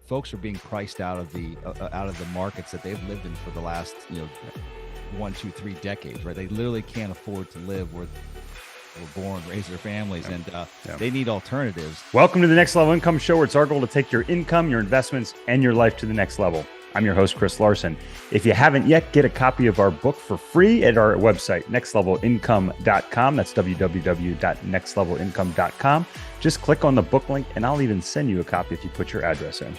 folks are being priced out of the markets that they've lived in for the last 1, 2, 3 decades, right? They literally can't afford to live where they were born, raise their families, and they need alternatives. Welcome to the Next Level Income Show, where it's our goal to take your income, your investments, and your life to the next level. I'm your host, Chris Larson. If you haven't yet, get a copy of our book for free at our website, nextlevelincome.com. That's www.nextlevelincome.com. Just click on the book link, and I'll even send you a copy if you put your address in.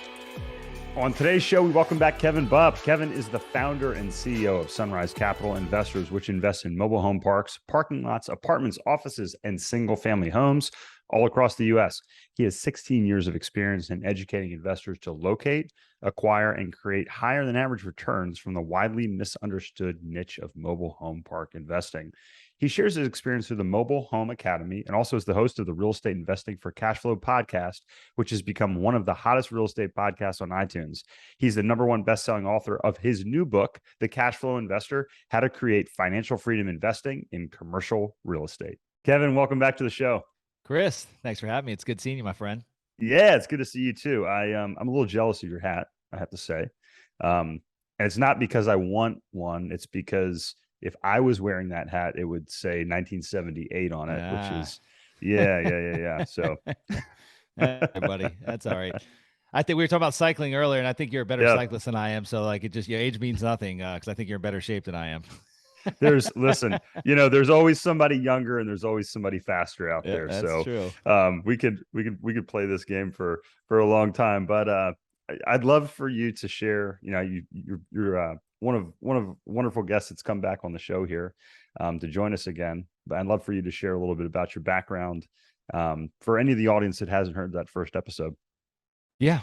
On today's show, we welcome back Kevin Bupp. Kevin is the founder and CEO of Sunrise Capital Investors, which invests in mobile home parks, parking lots, apartments, offices, and single-family homes all across the U.S. He has 16 years of experience in educating investors to locate, acquire, and create higher than average returns from the widely misunderstood niche of mobile home park investing. He shares his experience through the Mobile Home Academy and also is the host of the Real Estate Investing for Cashflow podcast, which has become one of the hottest real estate podcasts on iTunes. He's the #1 best-selling author of his new book, The Cashflow Investor: How to Create Financial Freedom Investing in Commercial Real Estate. Kevin, welcome back to the show. Chris, thanks for having me. It's good seeing you, my friend. Yeah, it's good to see you too. I'm a little jealous of your hat, I have to say. And it's not because I want one. It's because if I was wearing that hat, it would say 1978 on it, which is, yeah. So, buddy, that's all right. I think we were talking about cycling earlier, and I think you're a better cyclist than I am. So, like, your age means nothing because I think you're in better shape than I am. Listen, there's always somebody younger and there's always somebody faster out there. That's so true. We could play this game for a long time, but I'd love for you to share. You're one of wonderful guests that's come back on the show here to join us again. But I'd love for you to share a little bit about your background for any of the audience that hasn't heard that first episode. Yeah,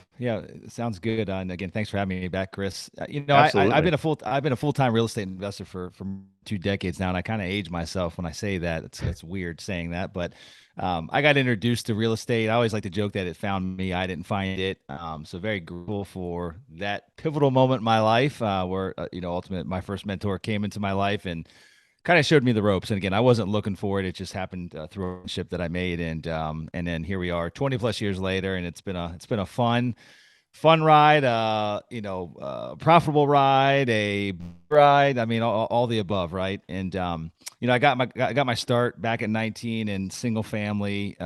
sounds good. And again, thanks for having me back, Chris. Absolutely. I've been a full-time real estate investor for 2 decades now, and I kind of age myself when I say that. It's weird saying that, but I got introduced to real estate. I always like to joke that it found me. I didn't find it. So very grateful for that pivotal moment in my life where ultimately my first mentor came into my life and kind of showed me the ropes. And again, I wasn't looking for it. It just happened through a relationship that I made. And then here we are 20 plus years later, and it's been a fun ride, profitable ride, a ride. I mean, all the above. Right. And, I got my start back at 19 in single family,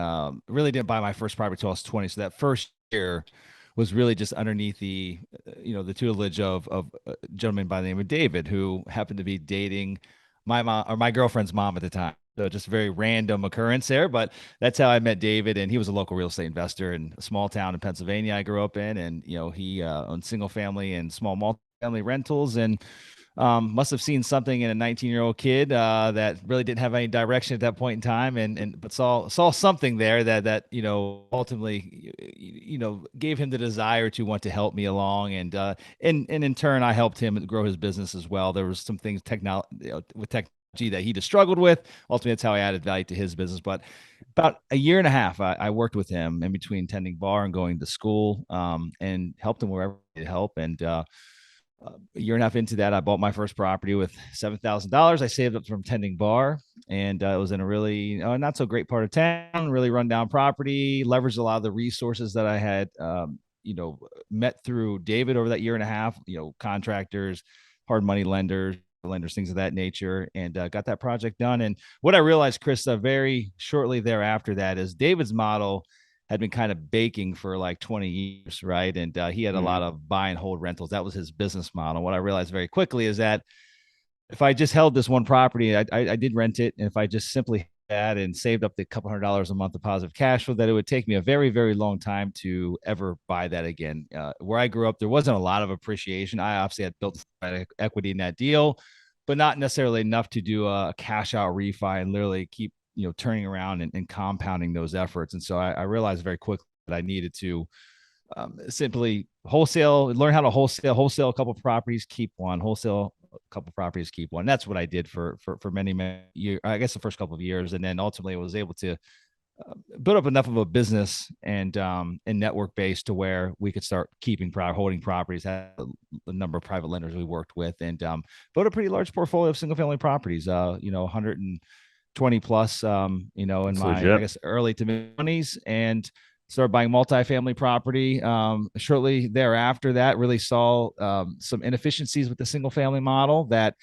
really didn't buy my first property until I was 20. So that first year was really just underneath the tutelage of a gentleman by the name of David, who happened to be dating my mom or my girlfriend's mom at the time. So just a very random occurrence there, but that's how I met David. And he was a local real estate investor in a small town in Pennsylvania I grew up in. And, he owned single family and small multifamily rentals, and must have seen something in a 19-year-old kid that really didn't have any direction at that point in time, but saw something there that ultimately gave him the desire to want to help me along, and in turn I helped him grow his business as well. There was some things with technology that he just struggled with. Ultimately, that's how I added value to his business. But about a year and a half, I worked with him in between tending bar and going to school, and helped him wherever he needed help. And a year and a half into that, I bought my first property with $7,000. I saved up from tending bar, and it was in a really not so great part of town, really rundown property. Leveraged a lot of the resources that I had, met through David over that year and a half. Contractors, hard money lenders, things of that nature, and got that project done. And what I realized, Chris, very shortly thereafter, that is David's model had been kind of baking for like 20 years, right? And he had a lot of buy and hold rentals. That was his business model. What I realized very quickly is that if I just held this one property, I did rent it, and if I just simply had and saved up the couple $100 a month of positive cash flow, that it would take me a very, very long time to ever buy that again. Where I grew up, there wasn't a lot of appreciation. I obviously had built equity in that deal, but not necessarily enough to do a cash out refi and literally keep turning around and compounding those efforts. And so I realized very quickly that I needed to simply learn how to wholesale a couple of properties, keep one, wholesale a couple of properties, keep one. That's what I did for many years, I guess the first couple of years. And then ultimately I was able to build up enough of a business and network base to where we could start holding properties, had a number of private lenders we worked with, and built a pretty large portfolio of single family properties, 120 plus, in my, I guess, early to mid 20s. And started buying multifamily property. Shortly thereafter, that really saw some inefficiencies with the single family model that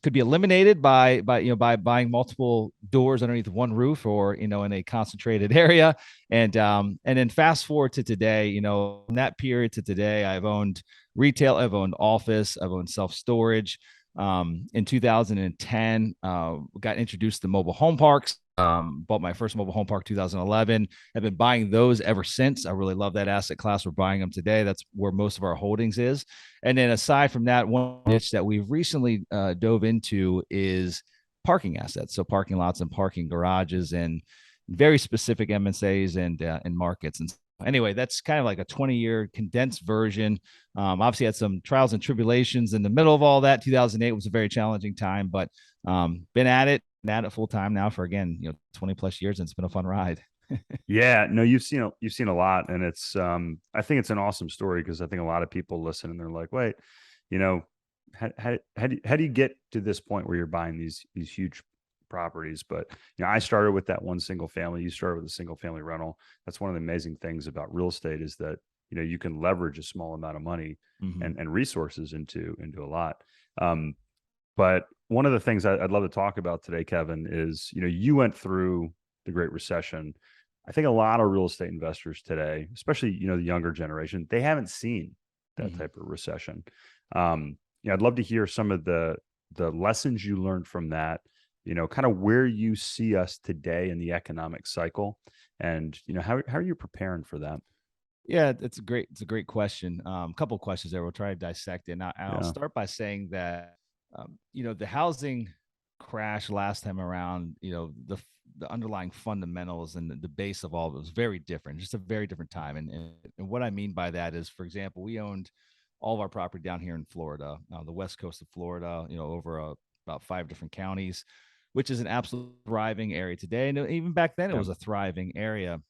could be eliminated by buying multiple doors underneath one roof, or in a concentrated area. And then fast forward to today, in that period to today, I've owned retail, I've owned office, I've owned self storage. In 2010, got introduced to mobile home parks. Bought my first mobile home park 2011. I've been buying those ever since. I really love that asset class. We're buying them today. That's where most of our holdings is. And then aside from that, one niche that we've recently dove into is parking assets. So parking lots and parking garages and very specific MSAs and markets. And anyway, that's kind of like a 20-year condensed version. Obviously had some trials and tribulations in the middle of all that. 2008 was a very challenging time, but been at it full time now for, again, 20 plus years, and it's been a fun ride. Yeah, no, you've seen a lot, and it's I think it's an awesome story, because I think a lot of people listen and they're like, wait, you know, how do you get to this point where you're buying these huge properties? But I started with that one single family. You started with a single family rental. That's one of the amazing things about real estate, is that you can leverage a small amount of money Mm-hmm. and resources into a lot. But one of the things I'd love to talk about today, Kevin, is you went through the Great Recession. I think a lot of real estate investors today, especially the younger generation, they haven't seen that Mm-hmm. type of recession. I'd love to hear some of the lessons you learned from that. Kind of where you see us today in the economic cycle, and how are you preparing for that? Yeah, it's a great question. A couple of questions there. We'll try to dissect it. And I'll Yeah, start by saying that, the housing crash last time around, the underlying fundamentals and the base of all of it was very different, just a very different time. And what I mean by that is, for example, we owned all of our property down here in Florida, the west coast of Florida, over about 5 different counties, which is an absolute thriving area today. And even back then, it yeah, was a thriving area.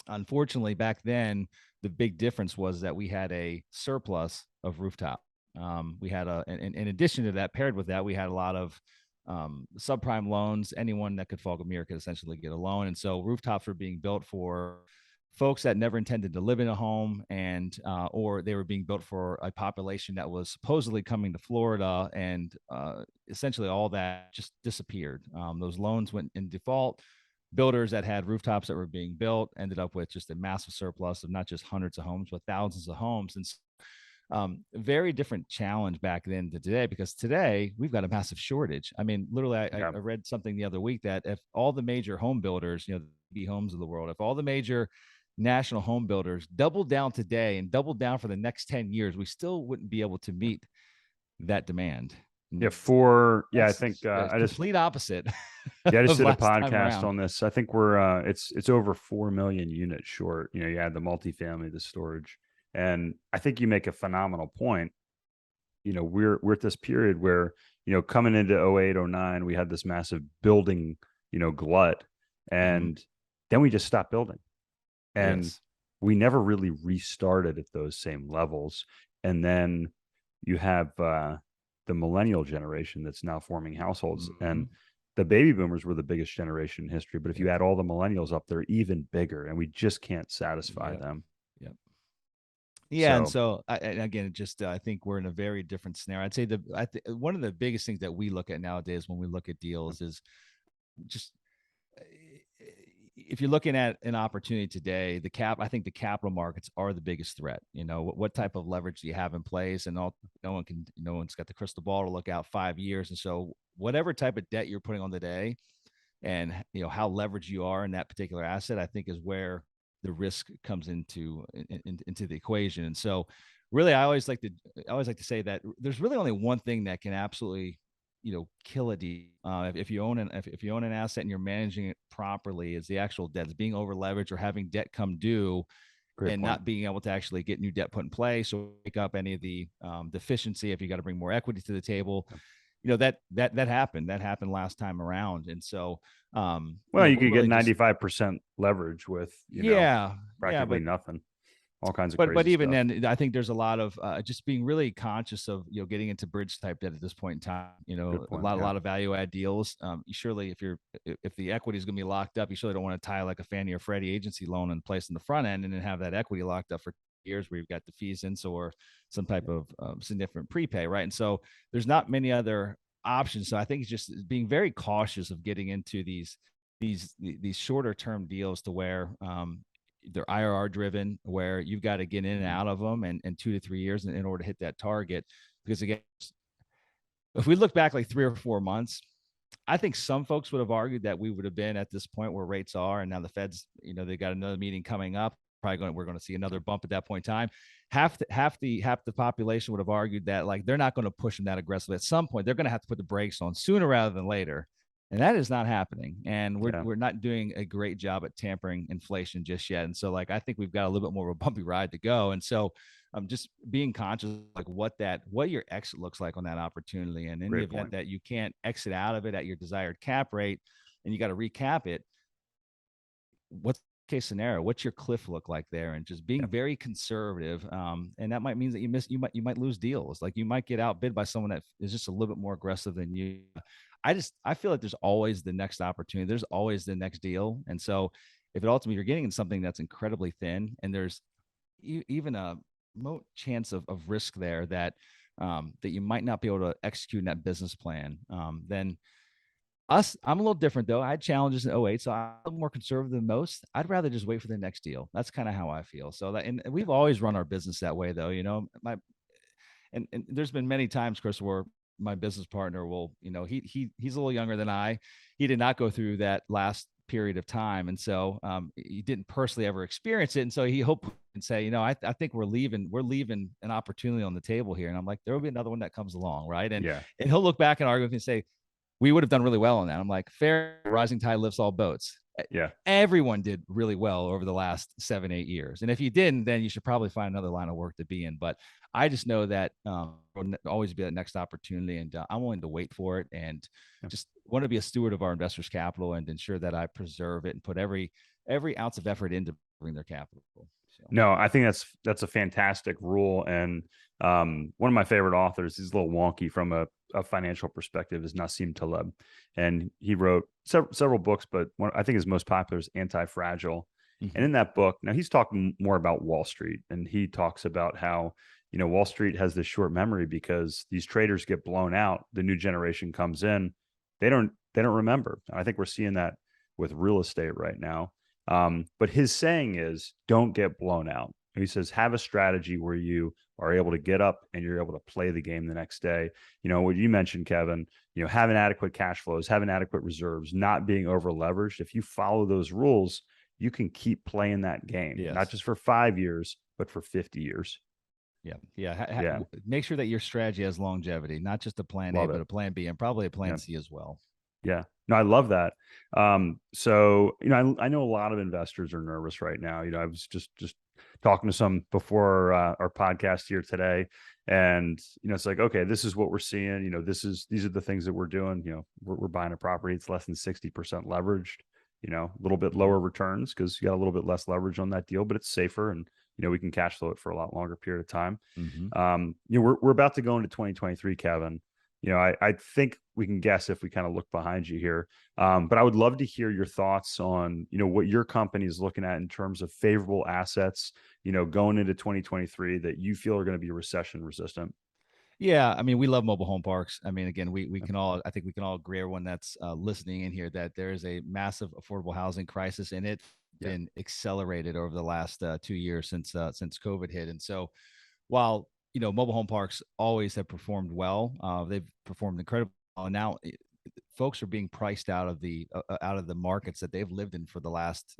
Unfortunately, back then, the big difference was that we had a surplus of rooftop. We had in addition to that, paired with that, we had a lot of subprime loans. Anyone that could fog a mirror could essentially get a loan. And so rooftops were being built for folks that never intended to live in a home, and or they were being built for a population that was supposedly coming to Florida, and essentially all that just disappeared. Those loans went in default. Builders that had rooftops that were being built ended up with just a massive surplus of not just hundreds of homes, but thousands of homes. And very different challenge back then to today, because today we've got a massive shortage. I mean, literally, yeah. I read something the other week that if all the major home builders, the B homes of the world, if all the major national home builders doubled down today and doubled down for the next 10 years, we still wouldn't be able to meet that demand. Yeah, I That's think a complete opposite I just of did a last time podcast around. on this. I think we're it's over 4 million units short. You add the multifamily, the storage, and I think you make a phenomenal point. We're at this period where coming into 08, 09, we had this massive building glut, Mm-hmm. and then we just stopped building, and Yes. we never really restarted at those same levels. And then you have the millennial generation that's now forming households, Mm-hmm. and the baby boomers were the biggest generation in history. But if you Yep. add all the millennials up, they're even bigger, and we just can't satisfy Yep. them. Yep. Yeah, and So so and again, just I think we're in a very different scenario. I'd say one of the biggest things that we look at nowadays when we look at deals is just uh, if you're looking at an opportunity today, I think the capital markets are the biggest threat. What type of leverage do you have in place? And no one's got the crystal ball to look out 5 years. And so whatever type of debt you're putting on today, and how leveraged you are in that particular asset, I think is where the risk comes into the equation. And so really, I always like to say that there's really only one thing that can absolutely kill a deal, if you own an asset and you're managing it properly, is the actual debt. It's being over leveraged or having debt come due great and point. not being able to actually get new debt put in place, or pick up any of the deficiency if you got to bring more equity to the table. That happened last time around. And so Well, you we're could get really just 95% leverage with yeah, practically but nothing. all kinds of But crazy even stuff. then, I think there's a lot of just being really conscious of getting into bridge type debt at this point in time. Good A point. Yeah. lot of value add deals. You surely, if the equity is going to be locked up, you surely don't want to tie like a Fannie or Freddie agency loan in place in the front end and then have that equity locked up for years where you've got the fees in or some type of significant prepay, right? And so there's not many other options. So I think it's just being very cautious of getting into these shorter term deals to where they're IRR driven, where you've got to get in and out of them in 2 to 3 years in order to hit that target. Because again, if we look back like 3 or 4 months, I think some folks would have argued that we would have been at this point where rates are, and now the Fed's, they got another meeting coming up. We're going to see another bump at that point in time. Half the population would have argued that like they're not going to push them that aggressively. At some point, they're going to have to put the brakes on sooner rather than later. And that is not happening. And we're not doing a great job at tampering inflation just yet. And so like I think we've got a little bit more of a bumpy ride to go. And so I'm just being conscious of like what your exit looks like on that opportunity. And in the event that you can't exit out of it at your desired cap rate and you got to recap it, what's the case scenario? What's your cliff look like there? And just being very conservative. And that might mean that you might lose deals. Like you might get outbid by someone that is just a little bit more aggressive than you. I feel like there's always the next opportunity. There's always the next deal. And so if it ultimately you're getting in something that's incredibly thin and there's even a chance of risk there that that you might not be able to execute in that business plan, then I'm a little different though. I had challenges in '08, so I'm a little more conservative than most. I'd rather just wait for the next deal. That's kind of how I feel. So that, and we've always run our business that way though. And there's been many times, Chris, where my business partner will, he's a little younger than I. He did not go through that last period of time. And so he didn't personally ever experience it. And so he hoped and say, I think we're leaving an opportunity on the table here. And I'm like, there will be another one that comes along. Right. And he'll look back and argue with me and say, we would have done really well on that. I'm like, fair, rising tide lifts all boats. Yeah. Everyone did really well over the last 7-8 years. And if you didn't, then you should probably find another line of work to be in. But I just know that will always be that next opportunity. And I'm willing to wait for it and just want to be a steward of our investors' capital and ensure that I preserve it and put every ounce of effort into bring their capital. So. No, I think that's a fantastic rule. And one of my favorite authors, he's a little wonky from a financial perspective, is Nassim Taleb. And he wrote several books, but I think his most popular is Anti-Fragile. Mm-hmm. And in that book, now he's talking more about Wall Street. And he talks about how, Wall Street has this short memory because these traders get blown out. The new generation comes in. They don't remember. And I think we're seeing that with real estate right now. But his saying is, don't get blown out. He says, have a strategy where you are able to get up and you're able to play the game the next day. What you mentioned, Kevin, having adequate cash flows, having adequate reserves, not being over leveraged. If you follow those rules, you can keep playing that game, not just for 5 years, but for 50 years. Yeah. Make sure that your strategy has longevity, not just a plan A, but a plan B and probably a plan C as well. Yeah, no, I love that. So, I know a lot of investors are nervous right now. I was just talking to some before our podcast here today, and it's like, okay, this is what we're seeing. These are the things that we're doing. We're buying a property. It's less than 60% leveraged. A little bit lower returns because you got a little bit less leverage on that deal, but it's safer and we can cash flow it for a lot longer period of time. Mm-hmm. We're about to go into 2023, Kevin. I think we can guess if we kind of look behind you here. But I would love to hear your thoughts on, what your company is looking at in terms of favorable assets, going into 2023 that you feel are going to be recession resistant. Yeah. I mean, we love mobile home parks. I mean, again, I think we can all agree, everyone that's listening in here, that there is a massive affordable housing crisis, and it's been accelerated over the last 2 years since COVID hit. And so while mobile home parks always have performed well. They've performed incredibly well. And now folks are being priced out of the markets that they've lived in for the last,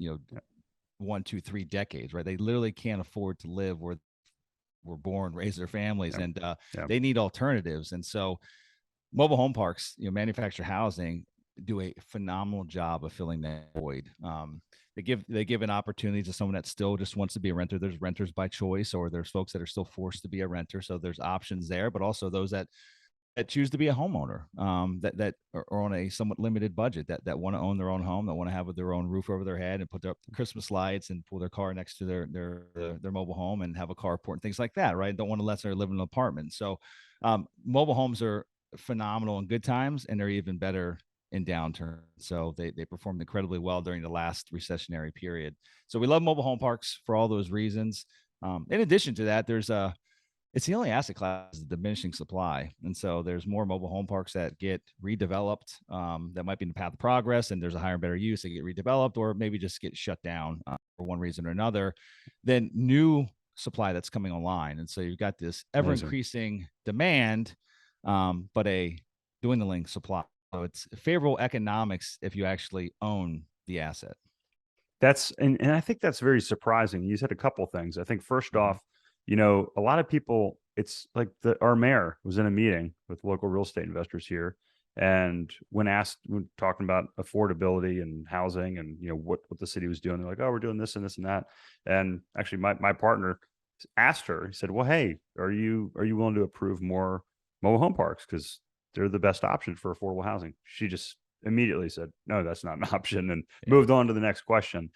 1, 2, 3 decades, right? They literally can't afford to live where were born, raise their families, and they need alternatives. And so mobile home parks, manufactured housing, do a phenomenal job of filling that void. They give an opportunity to someone that still just wants to be a renter. There's renters by choice, or there's folks that are still forced to be a renter. So there's options there, but also those that that choose to be a homeowner, that are on a somewhat limited budget, that want to own their own home, that want to have their own roof over their head and put their Christmas lights and pull their car next to their mobile home and have a carport and things like that, right? Don't want to necessarily live in an apartment. So mobile homes are phenomenal in good times, and they're even better in downturn. So they performed incredibly well during the last recessionary period. So we love mobile home parks for all those reasons. In addition to that, it's the only asset class is diminishing supply. And so there's more mobile home parks that get redeveloped, that might be in the path of progress, and there's a higher and better use. They get redeveloped or maybe just get shut down for one reason or another, than new supply that's coming online. And so you've got this ever increasing demand, but a dwindling supply. So it's favorable economics if you actually own the asset. And I think that's very surprising. You said a couple things. I think first off, a lot of people, it's like our mayor was in a meeting with local real estate investors here. And when talking about affordability and housing and, what the city was doing, they're like, oh, we're doing this and this and that. And actually my partner asked her, he said, well, hey, are you willing to approve more mobile home parks? Because they're the best option for affordable housing. She just immediately said, no, that's not an option, and moved on to the next question.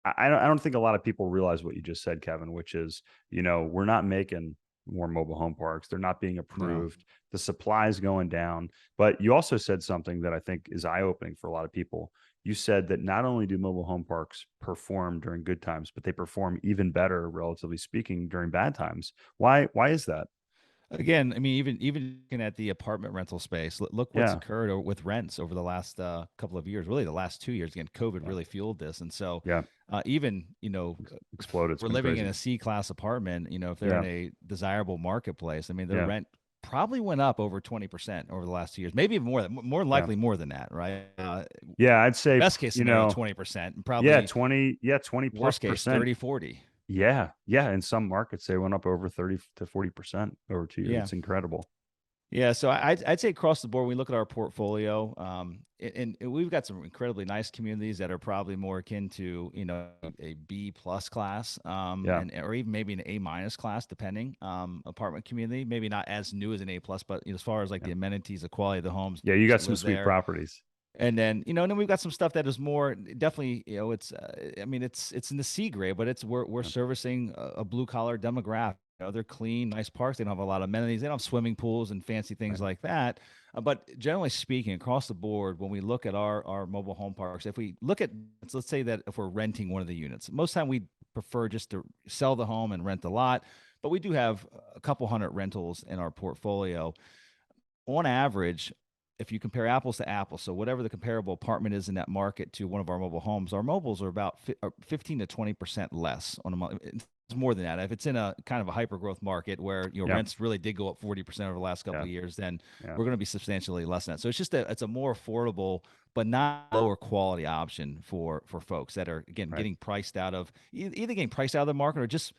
I don't think a lot of people realize what you just said, Kevin, which is, we're not making more mobile home parks. They're not being approved. No. The supply is going down. But you also said something that I think is eye-opening for a lot of people. You said that not only do mobile home parks perform during good times, but they perform even better, relatively speaking, during bad times. Why is that? Again, I mean, even looking at the apartment rental space, look what's occurred with rents over the last couple of years, really the last 2 years. Again, COVID really fueled this. And so even, exploded. We're living in a C-class apartment, if they're in a desirable marketplace, I mean, the rent probably went up over 20% over the last 2 years, maybe even more likely more than that, right? I'd say best case scenario, 20%, probably 20 plus worst case, 30, 40. Yeah. In some markets, they went up over 30 to 40% over 2 years. It's incredible. Yeah. So I'd say across the board, we look at our portfolio, and we've got some incredibly nice communities that are probably more akin to, a B+ class, or even maybe an A- class, depending, apartment community, maybe not as new as an A+, but as far as like the amenities, the quality of the homes. Yeah. You got some sweet properties. And then, then we've got some stuff that is more definitely, it's, it's in the C grade, but we're servicing a blue collar demographic. They're clean, nice parks. They don't have a lot of amenities. They don't have swimming pools and fancy things like that. But generally speaking, across the board, when we look at our mobile home parks, if we look at, let's say that if we're renting one of the units, most time we prefer just to sell the home and rent the lot. But we do have a couple hundred rentals in our portfolio. On average, if you compare apples to apples, so whatever the comparable apartment is in that market to one of our mobile homes, our mobiles are about 15 to 20% less on a month. It's more than that. If it's in a kind of a hyper growth market where rents really did go up 40% over the last couple of years, then we're going to be substantially less than that. So it's just it's a more affordable but not lower quality option for folks that are getting priced out of either getting priced out of the market, or just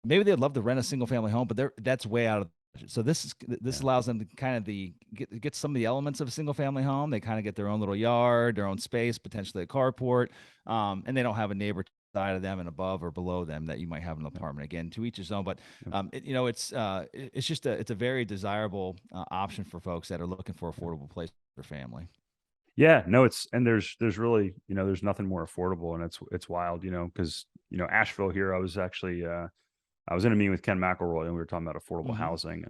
maybe they'd love to rent a single family home, but that's way out of. So this allows them to kind of get some of the elements of a single family home. They kind of get their own little yard, their own space, potentially a carport, and they don't have a neighbor side of them and above or below them that you might have in an apartment. Again, to each his own. But it's just a very desirable option for folks that are looking for affordable place for their family. Yeah, no, there's really, there's nothing more affordable, and it's wild, because Asheville here, I was actually I was in a meeting with Ken McElroy, and we were talking about affordable housing,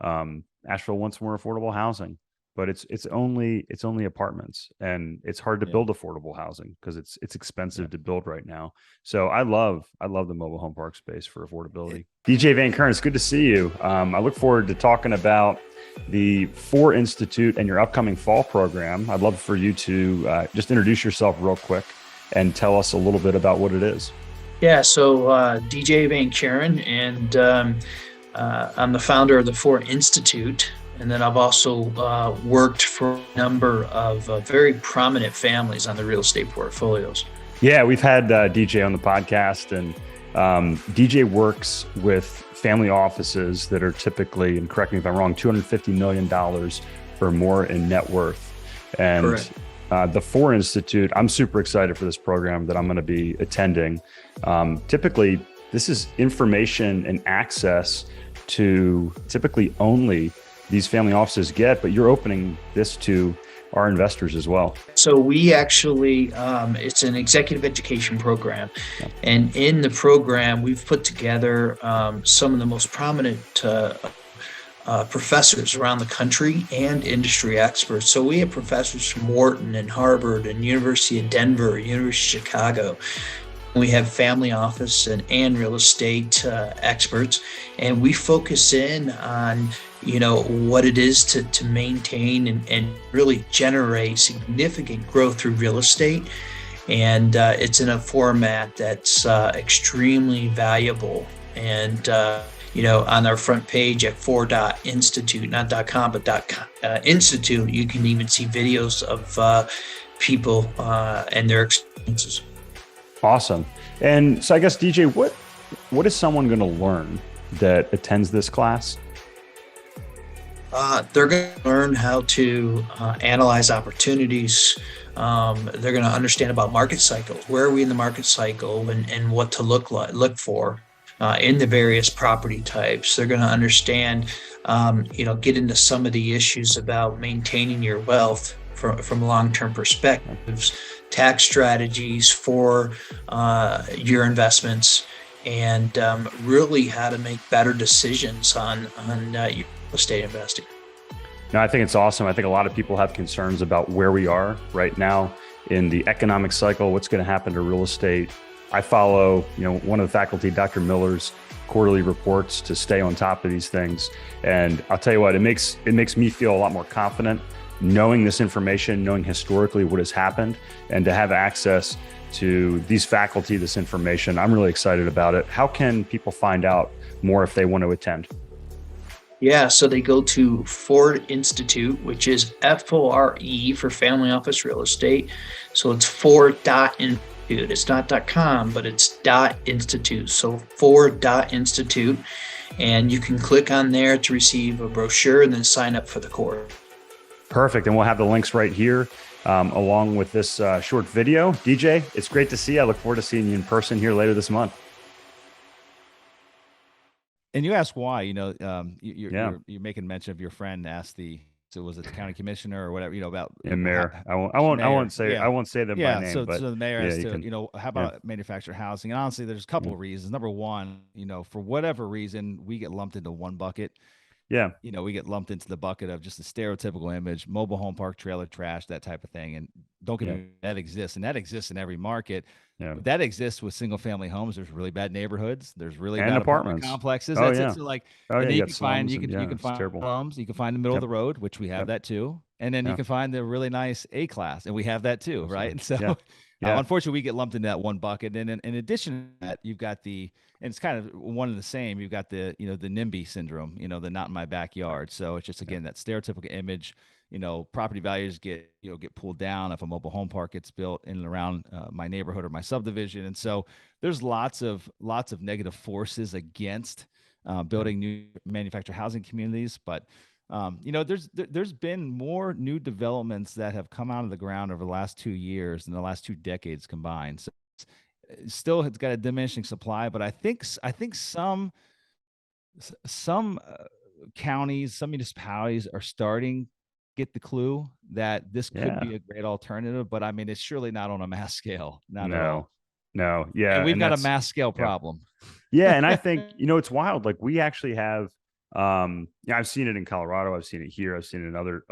and Asheville wants more affordable housing, but it's only apartments, and it's hard to build affordable housing because it's expensive to build right now. So I love the mobile home park space for affordability. DJ Van Kern, it's good to see you. I look forward to talking about the FOR Institute and your upcoming fall program. I'd love for you to just introduce yourself real quick and tell us a little bit about what it is. Yeah, so DJ Van Karen, and I'm the founder of the FOR Institute, and then I've also worked for a number of very prominent families on the real estate portfolios. Yeah, we've had DJ on the podcast, and DJ works with family offices that are typically, and correct me if I'm wrong, $250 million or more in net worth. And correct. The FOR Institute, I'm super excited for this program that I'm going to be attending. Typically, this is information and access to typically only these family offices get, but you're opening this to our investors as well. So we actually, it's an executive education program. Yeah. And in the program, we've put together some of the most prominent professors around the country and industry experts. So we have professors from Wharton and Harvard and University of Denver, University of Chicago. We have family office and real estate experts, and we focus in on what it is to maintain and really generate significant growth through real estate. And it's in a format that's extremely valuable. And on our front page at 4.institute, not .com, but .institute, you can even see videos of people and their experiences. Awesome. And so I guess, DJ, what is someone going to learn that attends this class? They're going to learn how to analyze opportunities. They're going to understand about market cycles. Where are we in the market cycle, and what to look for in the various property types. They're going to understand, get into some of the issues about maintaining your wealth from long-term perspectives, tax strategies for your investments, and really how to make better decisions on your real estate investing. No, I think it's awesome. I think a lot of people have concerns about where we are right now in the economic cycle, what's going to happen to real estate. I follow, one of the faculty, Dr. Miller's quarterly reports to stay on top of these things. And I'll tell you what, it makes me feel a lot more confident knowing this information, knowing historically what has happened, and to have access to these faculty, this information. I'm really excited about it. How can people find out more if they want to attend? Yeah, so they go to Ford Institute, which is FORE for Family Office Real Estate. So it's Ford.institute. It's not .com, but it's .institute. So Ford.institute. And you can click on there to receive a brochure and then sign up for the course. Perfect. And we'll have the links right here along with this short video. DJ, it's great to see you. I look forward to seeing you in person here later this month. And you ask why, you're making mention of your friend asked was it the county commissioner or whatever, about mayor. I won't say them by name. So but the mayor has to, can, how about manufactured housing? And honestly, there's a couple of reasons. Number one, for whatever reason, we get lumped into one bucket. Yeah. We get lumped into the bucket of just the stereotypical image, mobile home park, trailer trash, that type of thing. And don't get me, that exists. And that exists in every market. Yeah. But that exists with single family homes. There's really bad neighborhoods. There's really bad apartments complexes. Oh, That's yeah. it. So you can find slums. You can find the middle of the road, which we have that too. And then you can find the really nice A class, and we have that too, right? And so unfortunately, we get lumped into that one bucket. And in addition to that, you've got and it's kind of one and the same. You've got the NIMBY syndrome, the not in my backyard. So it's just, again, that stereotypical image. Property values get pulled down if a mobile home park gets built in and around my neighborhood or my subdivision. And so there's lots of negative forces against building new manufactured housing communities. But there's been more new developments that have come out of the ground over the last 2 years than the last 2 decades combined. So still it's got a diminishing supply, but I think some counties, some municipalities are starting to get the clue that this could be a great alternative. But I mean, it's surely not on a mass scale. Not at all. No. Yeah. And we've got a mass scale problem. Yeah. And I think, it's wild. Like, we actually have, I've seen it in Colorado. I've seen it here. I've seen it in other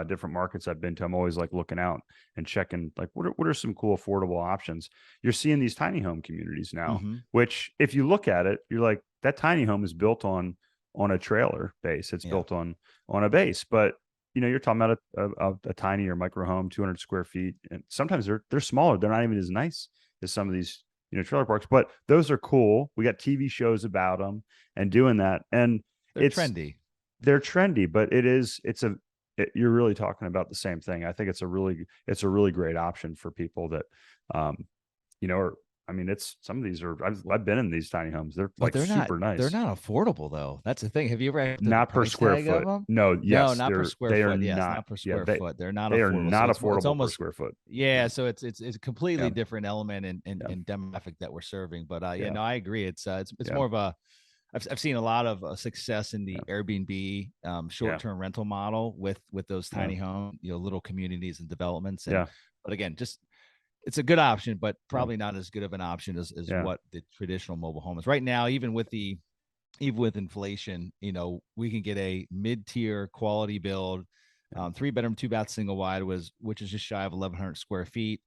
different markets I've been to. I'm always like looking out and checking, like, what are some cool affordable options? You're seeing these tiny home communities now, which, if you look at it, you're like, that tiny home is built on a trailer base. It's built on a base, but you're talking about a tiny or micro home, 200 square feet, and sometimes they're smaller. They're not even as nice as some of these trailer parks, but those are cool. We got TV shows about them and doing that, and it's trendy. They're trendy, but you're really talking about the same thing. I think it's a really great option for people that, it's some of these are. I've been in these tiny homes. They're super nice. They're not affordable though. That's the thing. Have you ever not per square foot? No, yes, no, not per square foot. Yes, not per square foot. They're not. They are not affordable. It's almost per square foot. Yeah, so it's a completely different element and demographic that we're serving. But no, I agree. It's more of a I've seen a lot of success in the Airbnb Yeah. short-term rental model with those Yeah. tiny home, little communities and developments. And Yeah. but again, just it's a good option, but Yeah. probably not as good of an option as Yeah. what the traditional mobile home is right now. Even with inflation, we can get a mid-tier quality build, 3 bedroom, 2 bath, single wide, which is just shy of 1,100 square feet,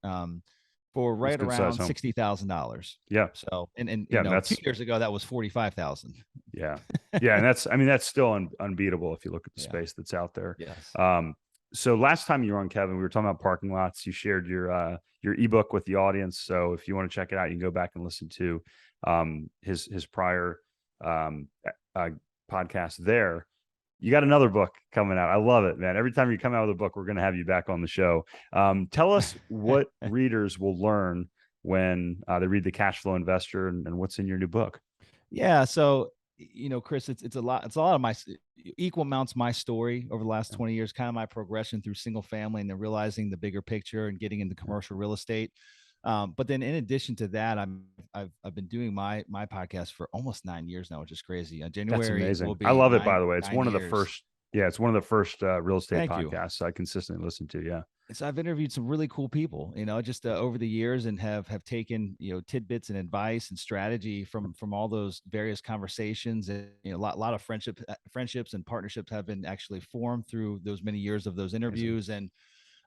for That's right a good size around home. $60,000. Yeah. So, and Yeah. 2 years ago that was 45,000. Yeah. Yeah. And that's still unbeatable if you look at the Yeah. space that's out there. Yes. So last time you were on, Kevin, we were talking about parking lots. You shared your ebook with the audience. So if you want to check it out, you can go back and listen to his prior podcast there. You got another book coming out. I love it, man. Every time you come out with a book, we're going to have you back on the show. Tell us what readers will learn when they read The Cash Flow Investor and what's in your new book. Yeah. So, Chris, it's a lot of my equal amounts my story over the last 20 years, kind of my progression through single family and then realizing the bigger picture and getting into commercial real estate. But then in addition to that, I've been doing my podcast for almost 9 years now, which is crazy. That's January will amazing. I be love it, by the way. It's nine one of the years. first. Yeah, it's one of the first real estate Thank you. podcasts I consistently listen to. Yeah. So I've interviewed some really cool people, just over the years, and have taken tidbits and advice and strategy from all those various conversations, and a lot of friendships and partnerships have been actually formed through those many years of those interviews. Amazing.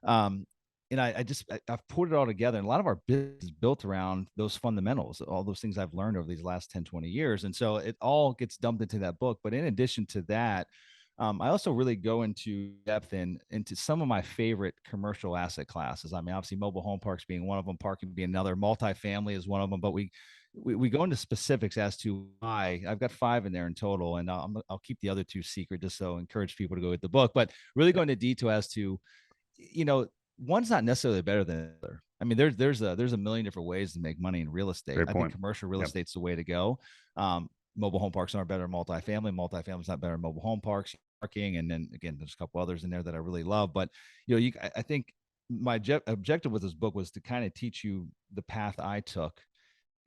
um and I've put it all together, and a lot of our business is built around those fundamentals, all those things I've learned over these last 10, 20 years. And so it all gets dumped into that book. But in addition to that, I also really go into depth into some of my favorite commercial asset classes. I mean, obviously mobile home parks being one of them, parking being another, multifamily is one of them, but we go into specifics as to why. I've got 5 in there in total, and I'll keep the other 2 secret, just so encourage people to go with the book, but really go into detail as to, one's not necessarily better than the other. I mean, there's a million different ways to make money in real estate. Great I point. think commercial real estate's the way to go. Mobile home parks aren't better than multifamily. Multifamily's not better than mobile home parks, parking. And then again, there's a couple others in there that I really love. But I think my objective with this book was to kind of teach you the path I took,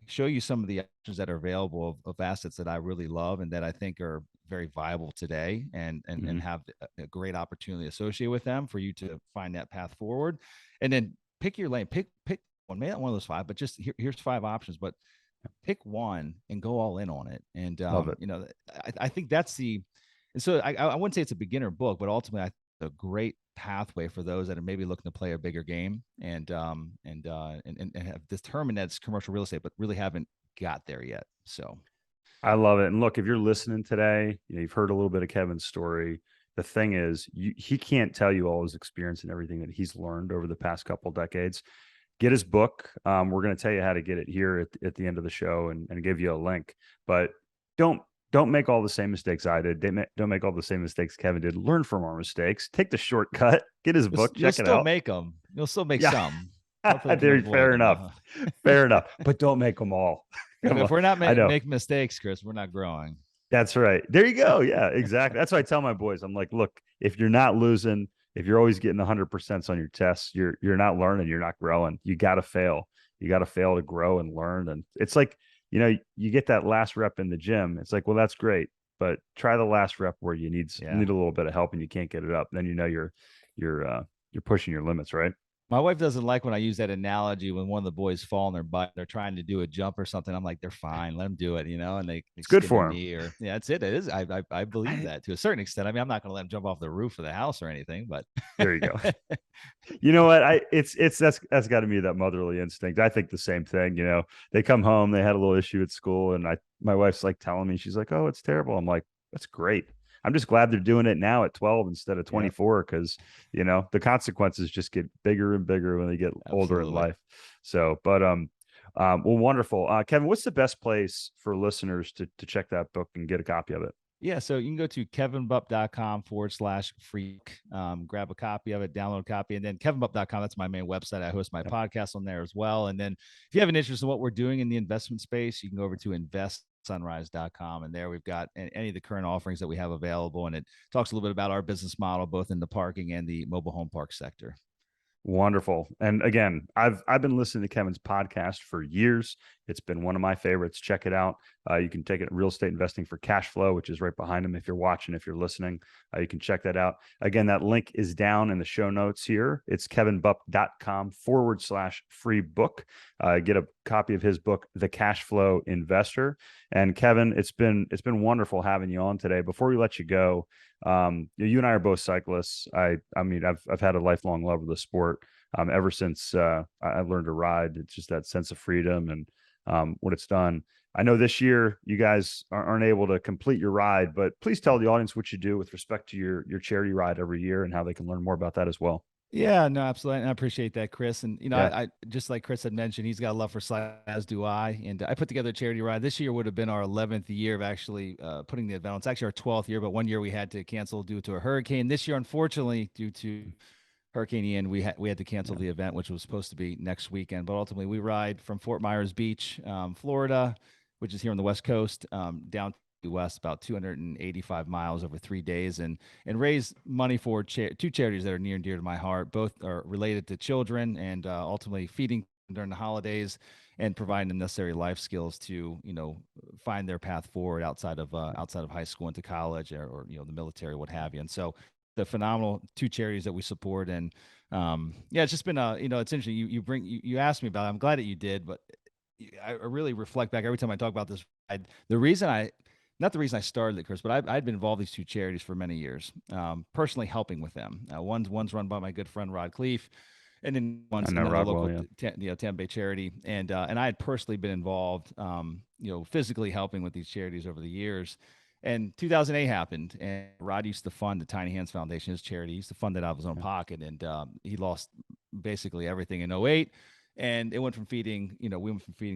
show you some of the options that are available of assets that I really love and that I think are very viable today, and have a great opportunity associated with them for you to find that path forward. And then pick your lane, pick one, maybe not one of those 5, but just here's 5 options, but pick one and go all in on it. And Love it. I think that's and so I wouldn't say it's a beginner book, but ultimately I think a great pathway for those that are maybe looking to play a bigger game and have determined that it's commercial real estate, but really haven't got there yet. So I love it. And look, if you're listening today, you've heard a little bit of Kevin's story. The thing is, he can't tell you all his experience and everything that he's learned over the past couple of decades. Get his book. We're going to tell you how to get it here at the end of the show and give you a link. But don't make all the same mistakes I did. Don't make all the same mistakes Kevin did. Learn from our mistakes. Take the shortcut. Get his book. You'll Check it still out. make them. You'll still make some. Fair enough. Fair enough. But don't make them all. If we're not making mistakes, Chris, we're not growing. That's right. There you go. Yeah, exactly. That's what I tell my boys. I'm like, look, if you're not losing, if you're always getting 100% on your tests, you're not learning, you're not growing. You got to fail. You got to fail to grow and learn. And it's like, you get that last rep in the gym. It's like, well, that's great, but try the last rep where you need a little bit of help and you can't get it up. Then you're pushing your limits, right? My wife doesn't like when I use that analogy when one of the boys fall on their butt, they're trying to do a jump or something. I'm like, they're fine, let them do it, and it's good for them. Yeah, that's it. It is. I believe that to a certain extent. I mean, I'm not going to let them jump off the roof of the house or anything, but there you go. You know what? That's got to be that motherly instinct. I think the same thing. They come home, they had a little issue at school, and my wife's like telling me, she's like, "Oh, it's terrible." I'm like, "That's great. I'm just glad they're doing it now at 12 instead of 24 because, the consequences just get bigger and bigger when they get older in life." So, but, well, wonderful. Kevin, what's the best place for listeners to check that book and get a copy of it? Yeah. So you can go to kevinbupp.com/free, grab a copy of it, download a copy, and then kevinbupp.com. That's my main website. I host my podcast on there as well. And then if you have an interest in what we're doing in the investment space, you can go over to investsunrise.com. And there we've got any of the current offerings that we have available. And it talks a little bit about our business model, both in the parking and the mobile home park sector. Wonderful. And again, I've been listening to Kevin's podcast for years. It's been one of my favorites. Check it out. You can take it real estate investing for cash flow, which is right behind him. If you're watching, if you're listening, you can check that out. Again, that link is down in the show notes here. It's kevinbupp.com/free book. Get a copy of his book, The Cash Flow Investor. And Kevin, it's been wonderful having you on today. Before we let you go, you and I are both cyclists. I mean, I've had a lifelong love of the sport. Ever since I learned to ride, it's just that sense of freedom and what it's done. I know this year you guys aren't able to complete your ride, but please tell the audience what you do with respect to your charity ride every year and how they can learn more about that as well. Yeah, no, absolutely. And I appreciate that, Chris. And, Yeah. I just like Chris had mentioned, he's got a love for cycling, as do I. And I put together a charity ride. This year would have been our 11th year of actually putting the event on. It's actually our 12th year, but one year we had to cancel due to a hurricane. This year, unfortunately, due to Hurricane Ian, we had to cancel the event, which was supposed to be next weekend. But ultimately, we ride from Fort Myers Beach, Florida, which is here on the West Coast, down to West, about 285 miles over 3 days, and raise money for two charities that are near and dear to my heart. Both are related to children and ultimately feeding during the holidays and providing the necessary life skills to find their path forward outside of high school into college or the military, what have you. And so the phenomenal two charities that we support. And it's just been it's interesting. You asked me about it. I'm glad that you did, but I really reflect back every time I talk about this. Not the reason I started it, Chris, but I'd been involved in these two charities for many years, personally helping with them. One's run by my good friend Rod Cleef, and then one's another local Tampa Bay charity. And I had personally been involved, physically helping with these charities over the years. And 2008 happened, and Rod used to fund the Tiny Hands Foundation, his charity. He used to fund it out of his own pocket, and he lost basically everything in 2008. And we went from feeding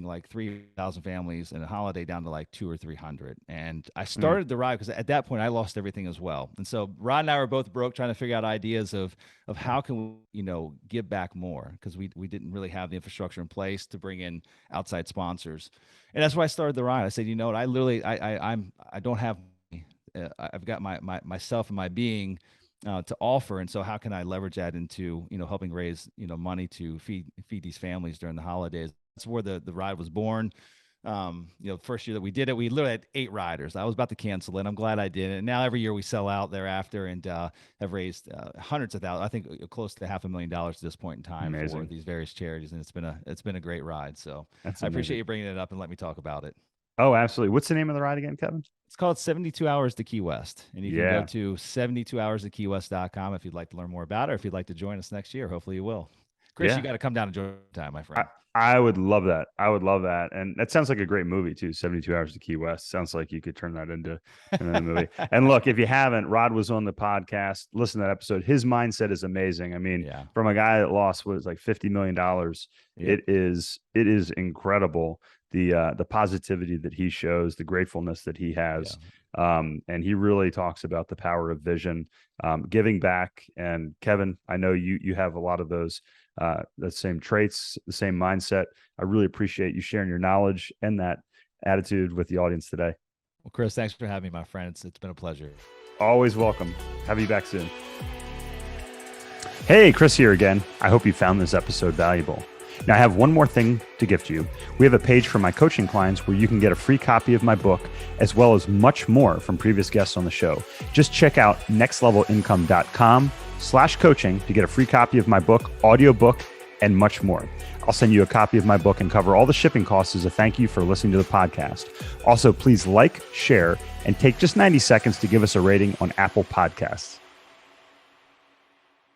like 3,000 families in a holiday down to like 200 or 300. And I started the ride because at that point I lost everything as well. And so Rod and I were both broke, trying to figure out ideas of how can we, give back more, because we didn't really have the infrastructure in place to bring in outside sponsors. And that's why I started the ride. I said, I literally, I don't have, I've got myself and my being to offer, and so how can I leverage that into helping raise money to feed these families during the holidays? That's where the ride was born. First year that we did it, we literally had 8 riders. I was about to cancel it. I'm glad I did it. And now every year we sell out thereafter, and have raised hundreds of thousands, I think close to $500,000 at this point in time. Amazing. For these various charities, and it's been a great ride. So I appreciate you bringing it up and let me talk about it. Oh, absolutely. What's the name of the ride again, Kevin? It's called 72 Hours to Key West. And you can go to 72hoursToKeyWest.com if you'd like to learn more about it, or if you'd like to join us next year. Hopefully you will. Chris, you got to come down and join time, my friend. I would love that. I would love that. And that sounds like a great movie too. 72 Hours to Key West. Sounds like you could turn that into a movie. And look, if you haven't, Rod was on the podcast. Listen to that episode. His mindset is amazing. I mean, from a guy that lost what was like $50 million, it is incredible. The positivity that he shows, the gratefulness that he has. And he really talks about the power of vision, giving back. And Kevin, I know you have a lot of those, the same traits, the same mindset. I really appreciate you sharing your knowledge and that attitude with the audience today. Well, Chris, thanks for having me, my friend. It's been a pleasure. Always welcome. Have you back soon. Hey, Chris here again. I hope you found this episode valuable. Now, I have one more thing to gift you. We have a page for my coaching clients where you can get a free copy of my book, as well as much more from previous guests on the show. Just check out nextlevelincome.com/coaching to get a free copy of my book, audiobook, and much more. I'll send you a copy of my book and cover all the shipping costs as a thank you for listening to the podcast. Also, please like, share, and take just 90 seconds to give us a rating on Apple Podcasts.